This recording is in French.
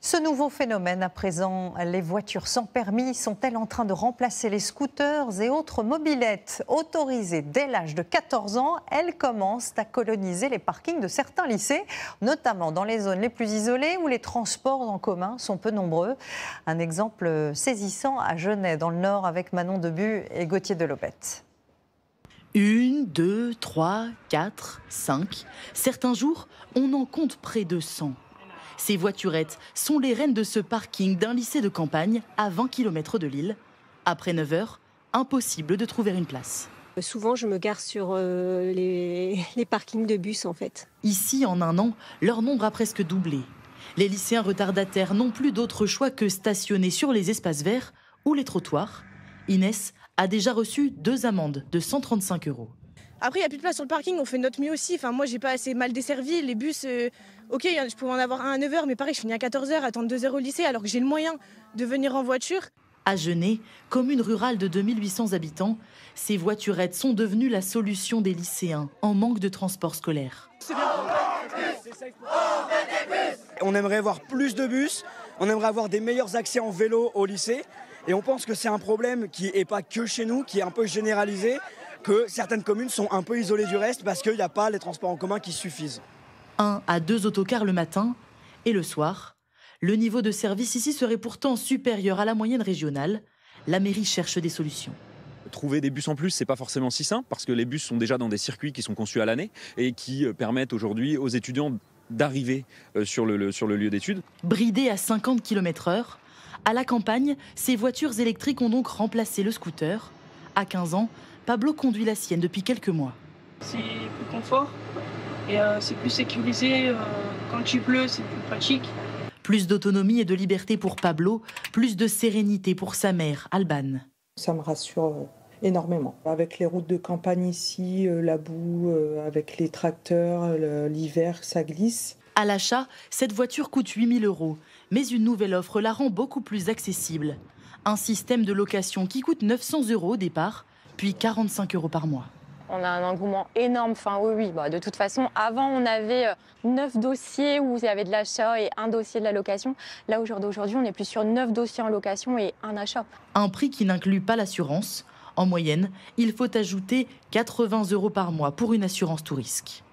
Ce nouveau phénomène, à présent, les voitures sans permis sont-elles en train de remplacer les scooters et autres mobylettes? Autorisées dès l'âge de 14 ans, elles commencent à coloniser les parkings de certains lycées, notamment dans les zones les plus isolées où les transports en commun sont peu nombreux. Un exemple saisissant à Genève, dans le Nord, avec Manon Debu et Gauthier Delobette. 1, 2, 3, 4, 5. Certains jours, on en compte près de 100. Ces voiturettes sont les reines de ce parking d'un lycée de campagne à 20 km de Lille. Après 9 heures, impossible de trouver une place. Souvent, je me gare sur les parkings de bus, en fait. Ici, en un an, leur nombre a presque doublé. Les lycéens retardataires n'ont plus d'autre choix que stationner sur les espaces verts ou les trottoirs. Inès a déjà reçu 2 amendes de 135 €. Après, il n'y a plus de place sur le parking, on fait notre mieux aussi. Enfin, moi, j'ai pas assez mal desservi. Les bus, ok, je pouvais en avoir un à 9 h, mais pareil, je finis à 14 h, attendre 2 heures au lycée, alors que j'ai le moyen de venir en voiture. À Genève, commune rurale de 2800 habitants, ces voiturettes sont devenues la solution des lycéens en manque de transport scolaire. On aimerait voir plus de bus, on aimerait avoir des meilleurs accès en vélo au lycée. Et on pense que c'est un problème qui n'est pas que chez nous, qui est un peu généralisé, que certaines communes sont un peu isolées du reste parce qu'il n'y a pas les transports en commun qui suffisent. 1 à 2 autocars le matin et le soir. Le niveau de service ici serait pourtant supérieur à la moyenne régionale. La mairie cherche des solutions. Trouver des bus en plus, c'est pas forcément si simple parce que les bus sont déjà dans des circuits qui sont conçus à l'année et qui permettent aujourd'hui aux étudiants d'arriver sur le lieu d'études. Bridées à 50 km/h, à la campagne, ces voitures électriques ont donc remplacé le scooter. À 15 ans, Pablo conduit la sienne depuis quelques mois. C'est plus confort et c'est plus sécurisé. Quand il pleut, c'est plus pratique. Plus d'autonomie et de liberté pour Pablo, plus de sérénité pour sa mère, Alban. Ça me rassure énormément. Avec les routes de campagne ici, la boue, avec les tracteurs, l'hiver, ça glisse. À l'achat, cette voiture coûte 8 000 €, mais une nouvelle offre la rend beaucoup plus accessible. Un système de location qui coûte 900 € au départ, puis 45 € par mois. On a un engouement énorme. Enfin, oui. De toute façon, avant, on avait 9 dossiers où il y avait de l'achat et un dossier de la location. Là, aujourd'hui, on est plus sur 9 dossiers en location et un achat. Un prix qui n'inclut pas l'assurance. En moyenne, il faut ajouter 80 € par mois pour une assurance tout risque.